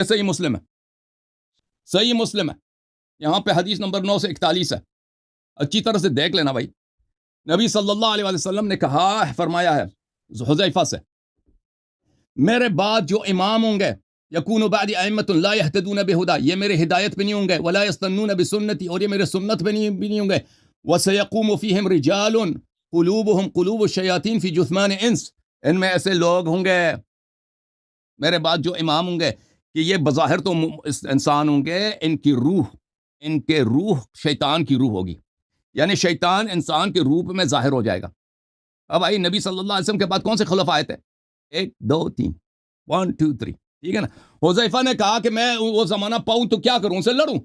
صحیح مسلم ہے، صحیح مسلم ہے، یہاں پہ حدیث نمبر 941 ہے، اچھی طرح سے دیکھ لینا بھائی. نبی صلی اللہ علیہ وسلم نے کہا، فرمایا ہے حذیفہ سے، میرے بعد جو امام ہوں گے یکون بعد ائمۃ لا یہتدون بہدی، یہ میرے ہدایت پہ نہیں ہوں گے، ولا یستنون بسنتی، اور یہ میرے سنت پہ نہیں ہوں گے، وسیقوم فیہم رجال قلوبہم قلوب الشیاطین فی جثمان انس، ان میں ایسے لوگ ہوں گے میرے بعد جو امام ہوں گے کہ یہ بظاہر تو انسان ہوں گے، ان کے روح شیطان کی روح ہوگی، یعنی شیطان انسان کے روپ میں ظاہر ہو جائے گا. اب آئی نبی صلی اللہ علیہ وسلم کے بعد کون سے خلفاء آئے تھے؟ 1 2 3 1 2 3، ٹھیک ہے نا. حذیفہ نے کہا کہ میں وہ زمانہ پاؤں تو کیا کروں، ان سے لڑوں؟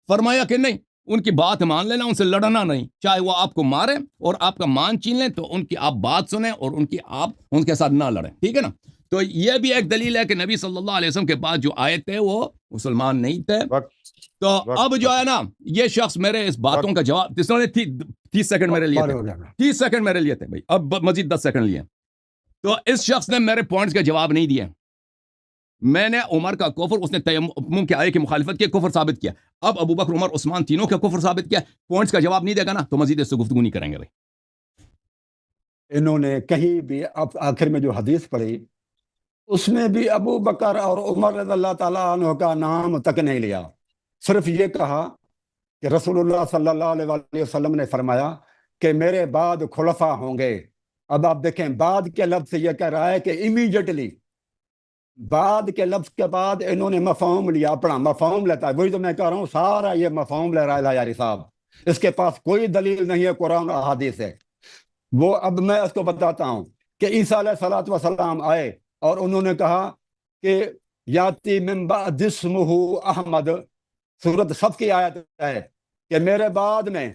فرمایا کہ نہیں، ان کی بات مان لینا، ان سے لڑنا نہیں، چاہے وہ آپ کو مارے اور آپ کا مان چھین لیں تو ان کی آپ بات سنیں اور آپ ان کے ساتھ نہ لڑیں، ٹھیک ہے نا. تو یہ بھی ایک دلیل ہے کہ نبی صلی اللہ علیہ وسلم کے بعد جو آئے تھے وہ مسلمان نہیں تھے. تو اب جو ہے نا یہ شخص میرے اس باتوں کا جواب، جس نے 30 سیکنڈ میرے لیے تھے، 30 سیکنڈ میرے لیے تھے بھائی، اب مزید 10 سیکنڈ لیے. تو اس شخص نے میرے پوائنٹس کا جواب نہیں دیا. میں نے عمر کا کفر، اس نے تیمم کے آیے کی مخالفت کی، کفر ثابت کیا. اب ابو بکر عمر عثمان تینوں کا کفر ثابت کیا. پوائنٹس کا جواب نہیں دے گا نا تو مزید اس سے گفتگو نہیں کریں گے بھائی. انہوں نے کہیں بھی اب آخر میں جو حدیث پڑھی اس میں بھی ابو بکر اور عمر رضی اللہ تعالیٰ عنہ کا نام تک نہیں لیا، صرف یہ کہا کہ رسول اللہ صلی اللہ علیہ وسلم نے فرمایا کہ میرے بعد خلفاء ہوں گے. اب آپ دیکھیں بعد کے لفظ سے یہ کہہ رہا ہے کہ امیڈیٹلی، بعد کے لفظ کے بعد انہوں نے مفہوم لیا، اپنا مفہوم لیتا ہے. وہی تو میں کہہ رہا ہوں، سارا یہ مفہوم لے رہا ہے یاری صاحب، اس کے پاس کوئی دلیل نہیں ہے قرآن اور احادیث ہے. وہ اب میں اس کو بتاتا ہوں کہ عیسیٰ علیہ الصلوۃ والسلام آئے اور انہوں نے کہا کہ یاتی من بعد اسمہ احمد، سورۃ صف کی آیت ہے کہ میرے بعد میں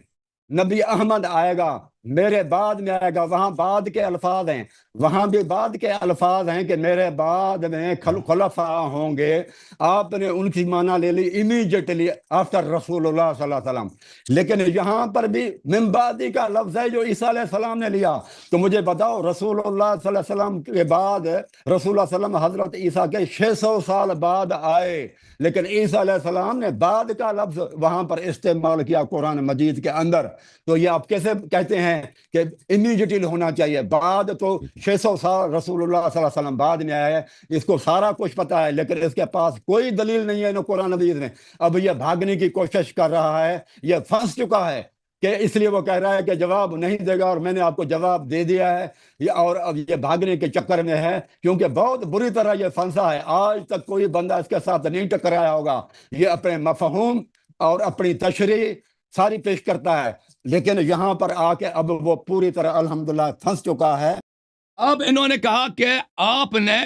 نبی احمد آئے گا، میرے بعد میں آئے گا. وہاں بعد کے الفاظ ہیں، وہاں بھی بعد کے الفاظ ہیں کہ میرے بعد میں خلفاء ہوں گے. آپ نے ان کی معنی لے لی امیڈیٹلی آفٹر رسول اللہ صلی اللہ علیہ وسلم، لیکن یہاں پر بھی من بعدی کا لفظ ہے جو عیسیٰ علیہ السلام نے لیا. تو مجھے بتاؤ رسول اللہ صلی اللہ علیہ وسلم کے بعد، رسول اللہ صلی اللہ علیہ وسلم حضرت عیسیٰ کے 600 سال بعد آئے، لیکن عیسیٰ علیہ السلام نے بعد کا لفظ وہاں پر استعمال کیا قرآن مجید کے اندر. تو یہ آپ کیسے کہتے ہیں کہ امیڈیٹلی ہونا چاہیے؟ بعد تو 600 سال رسول اللہ صلی اللہ علیہ وسلم بعد میں آیا ہے، اس کو سارا کچھ پتا ہے، لیکن اس کے پاس کوئی دلیل نہیں ہے قرآن مجید میں. اب یہ بھاگنے کی کوشش کر رہا ہے، یہ پھنس چکا ہے کہ اس لیے وہ کہہ رہا ہے کہ جواب نہیں دے گا، اور میں نے آپ کو جواب دے دیا ہے. اور اب یہ بھاگنے کے چکر میں ہے کیونکہ بہت بری طرح یہ پھنسا ہے. آج تک کوئی بندہ اس کے ساتھ نہیں ٹکرایا ہوگا. یہ اپنے مفہوم اور اپنی تشریح ساری پیش کرتا ہے، لیکن یہاں پر آ کے اب وہ پوری طرح الحمدللہ پھنس چکا ہے. اب انہوں نے کہا کہ آپ نے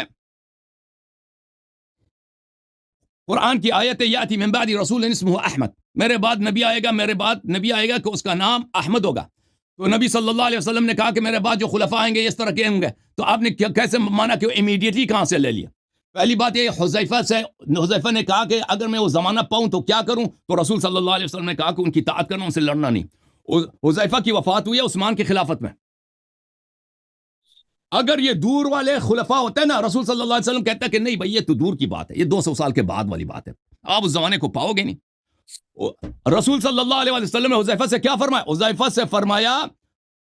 قرآن کی آیت یاتی من بعد رسول اسمہ احمد، میرے بعد نبی آئے گا، میرے بعد نبی آئے گا کہ اس کا نام احمد ہوگا. تو نبی صلی اللہ علیہ وسلم نے کہا کہ میرے بعد جو خلفاء آئیں گے اس طرح کے ہوں گے. تو آپ نے کیسے مانا کہ امیڈیٹلی کہاں سے لے لیا؟ پہلی بات یہ، حذیفہ نے کہا کہ اگر میں وہ زمانہ پاؤں تو کیا کروں؟ تو رسول صلی اللہ علیہ وسلم نے کہا کہ ان کی اطاعت کرنا، ان سے لڑنا نہیں. حذیفہ کی وفات ہوئی ہے عثمان کی خلافت میں. اگر یہ دور والے خلفاء ہوتے ہیں نا، رسول صلی اللہ علیہ وسلم کہتا ہے کہ نہیں بھائی یہ تو دور کی بات ہے، یہ 200 سال کے بعد والی بات ہے، آپ اس زمانے کو پاؤ گے نہیں. رسول صلی اللہ علیہ وسلم نے حذیفہ سے کیا فرمایا؟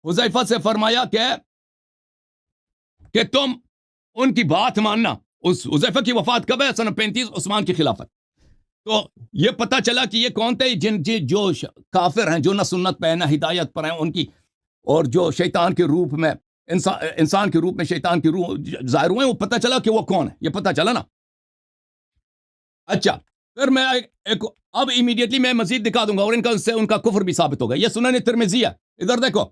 حذیفہ سے فرمایا کہ تم ان کی بات ماننا. اس حذیفہ کی وفات کب ہے؟ سن 35، عثمان کی خلافت. تو یہ پتہ چلا کہ یہ کون تھے جو کافر ہیں، جو نہ سنت پہ نہ ہدایت پر ہیں، ان کی، اور جو شیطان کے روپ میں انسان کے روپ میں شیطان کی روح ظاہر ہوئے، وہ پتہ چلا کہ وہ کون ہے، یہ پتہ چلا نا. اچھا پھر میں اب امیڈیٹلی میں مزید دکھا دوں گا، اور ان کا کفر بھی ثابت ہوگا. یہ سنن ترمذی ہے، ادھر دیکھو،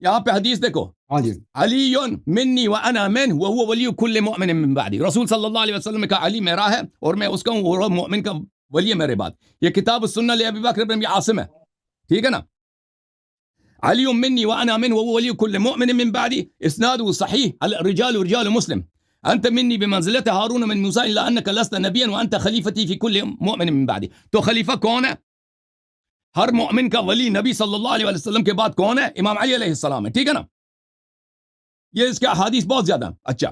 یہاں پہ حدیث دیکھو. ہاں جی، علی منی وانا منہ وهو ولی کل مؤمن من بعدی. رسول صلی اللہ علیہ وسلم نے کہا علی میرا ہے اور میں اس کا ہوں، اور مؤمن کا ولی ہے میرے بعد. یہ کتاب السنہ لابی بکر بن عاصم ہے، ٹھیک ہے نا. علی منی وانا منہ وهو ولی کل مؤمن من بعدی، اسناده صحیح، الرجال رجال مسلم. انت منی بمنزلت ہارون من موسیٰ الا انک لست نبیا وانت خلیفتی فی کل مؤمن من بعدی. تو خلیفہ کون ہے؟ ہر مؤمن کا ولی نبی صلی اللہ علیہ وسلم کے بعد کون ہے؟ امام علی علیہ السلام ہے، ٹھیک ہے نا. یہ اس کے احادیث بہت زیادہ. اچھا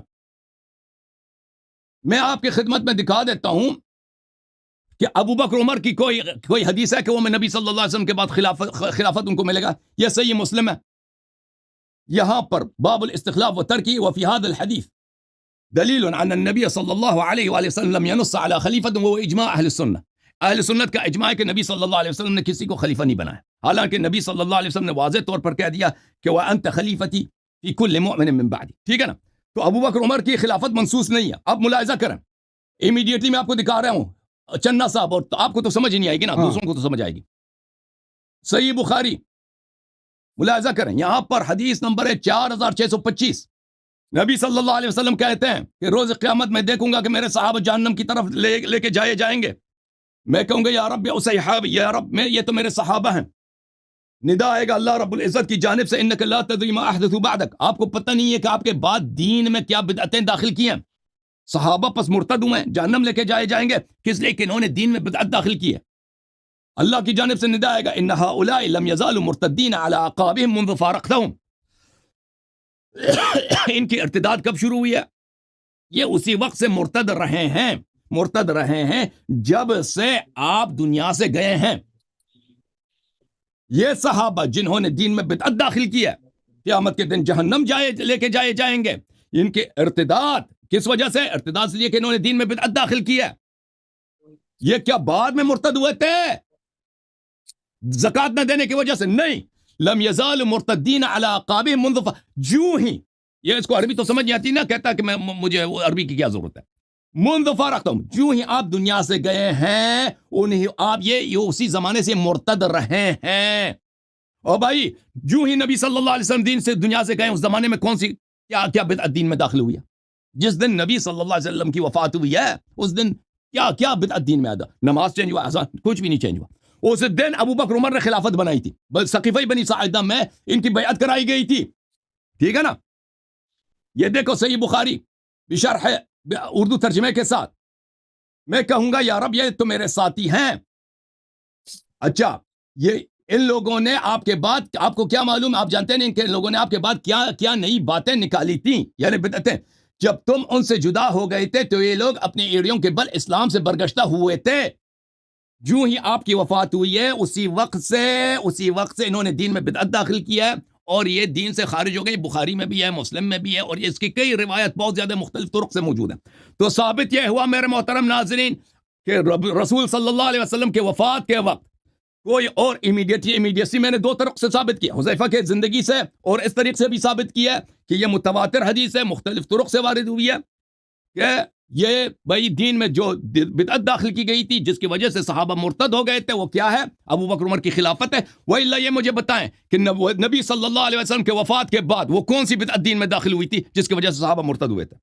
میں آپ کی خدمت میں دکھا دیتا ہوں کہ ابو بکر عمر کی کوئی حدیث ہے کہ وہ میں نبی صلی اللہ علیہ وسلم کے بعد خلافت ان کو ملے گا؟ یہ صحیح مسلم ہے. یہاں پر باب الاستخلاف و ترکی وفی هذا الحدیث دلیل عن النبی صلی اللہ علیہ وآلہ وسلم لم ينص على خلیفۃ وہ اجماع اہل سنت. اہل سنت کا اجماع ہے کہ نبی صلی اللہ علیہ وسلم نے کسی کو خلیفہ نہیں بنایا، حالانکہ نبی صلی اللہ علیہ وسلم نے واضح طور پر کہہ دیا کہ وانت خلیفتی فی کل مؤمن من بعدی. ٹھیک ہے نا؟ تو ابو بکر عمر کی خلافت منصوص نہیں ہے. اب ملاحظہ کریں، امیڈیٹلی میں آپ کو دکھا رہا ہوں چنا صاحب، اور آپ کو تو سمجھ ہی نہیں آئے گی نا، دوسروں کو تو سمجھ آئے گی. صحیح بخاری ملاحظہ کریں، یہاں پر حدیث نمبر ہے 4625. نبی صلی اللہ علیہ وسلم کہتے ہیں کہ روز قیامت میں دیکھوں گا کہ میرے صحابہ جہنم کی طرف لے کے جائیں گے. میں کہوں گا یا رب صحابی، یا رب یہ تو میرے صحابہ ہیں. ندا آئے گا اللہ رب العزت کی جانب سے انک لا تدری ما احدثوا بعدک، آپ کو پتہ نہیں ہے کہ آپ کے بعد دین میں کیا بدعتیں داخل کی ہیں. صحابہ پس مرتد ہوئے ہیں، جہنم لے کے جائیں گے، کس لیے کہ انہوں نے دین میں بدعت داخل کی ہے. اللہ کی جانب سے ندا آئے گا ان هؤلاء لم يزالوا مرتدین على اعقابهم منذ فارقتهم. ان کی ارتداد کب شروع ہوئی ہے؟ یہ اسی وقت سے مرتد رہے ہیں جب سے آپ دنیا سے گئے ہیں. یہ صحابہ جنہوں نے دین میں بدعت داخل کی ہے قیامت کے دن جہنم لے کے جائیں گے. ان کے ارتداد کس وجہ سے؟ ارتداد سے یہ کہ انہوں نے دین میں بدعت داخل کی ہے. یہ کیا بعد میں مرتد ہوئے تھے زکات نہ دینے کی وجہ سے؟ نہیں. لم یزال مرتدین علی اعقابهم منذ جو ہی، یہ اس کو عربی تو سمجھ نہیں آتی نا، کہتا کہ مجھے وہ عربی کی کیا ضرورت ہے. منذ فارقتم، جو ہی آپ دنیا سے گئے ہیں آپ یہ اسی زمانے سے مرتد رہے ہیں. اور بھائی جو ہی نبی صلی اللہ علیہ وسلم دین سے دنیا سے گئے اس زمانے میں کون سی کیا بدعت دین میں داخل ہوئی ہے؟ جس دن نبی صلی اللہ علیہ وسلم کی وفات ہوئی ہے اس دن کیا بدعت دین میں آیا؟ نماز چینج ہوا؟ کچھ بھی نہیں چینج ہوا. اس دن ابو بکر عمر نے خلافت بنائی تھی، بل سقیفہ بنی ساعدہ میں ان کی بیعت کرائی گئی تھی. ٹھیک ہے نا؟ یہ دیکھو صحیح بخاری بشرح اردو ترجمے کے ساتھ. میں کہوں گا یا رب یہ تو میرے ساتھی ہیں. اچھا یہ ان لوگوں نے آپ کے بعد، آپ کو کیا معلوم، آپ جانتے نہیں کہ ان لوگوں نے آپ کے بعد کیا نئی باتیں نکالی تھیں، یعنی بدعتیں. جب تم ان سے جدا ہو گئے تھے تو یہ لوگ اپنی ایڑیوں کے بل اسلام سے برگشتہ ہوئے تھے. جو ہی آپ کی وفات ہوئی ہے اسی وقت سے انہوں نے دین میں بدعت داخل کیا ہے اور یہ دین سے خارج ہو گئی. بخاری میں بھی ہے، مسلم میں بھی ہے، اور اس کی کئی روایت بہت زیادہ مختلف طرق سے موجود ہیں. تو ثابت یہ ہوا میرے محترم ناظرین کہ رسول صلی اللہ علیہ وسلم کے وفات کے وقت کوئی اور امیڈیٹسی میں نے دو طرق سے ثابت کیا، حذیفہ کے زندگی سے اور اس طریقے سے بھی ثابت کیا کہ یہ متواتر حدیث ہے، مختلف طرق سے وارد ہوئی ہے کہ یہ بھائی دین میں جو بدعت داخل کی گئی تھی جس کی وجہ سے صحابہ مرتد ہو گئے تھے وہ کیا ہے؟ ابو بکر عمر کی خلافت ہے. وَإِلَّا یہ مجھے بتائیں کہ نبی صلی اللہ علیہ وسلم کے وفات کے بعد وہ کون سی بدعت دین میں داخل ہوئی تھی جس کی وجہ سے صحابہ مرتد ہوئے تھے؟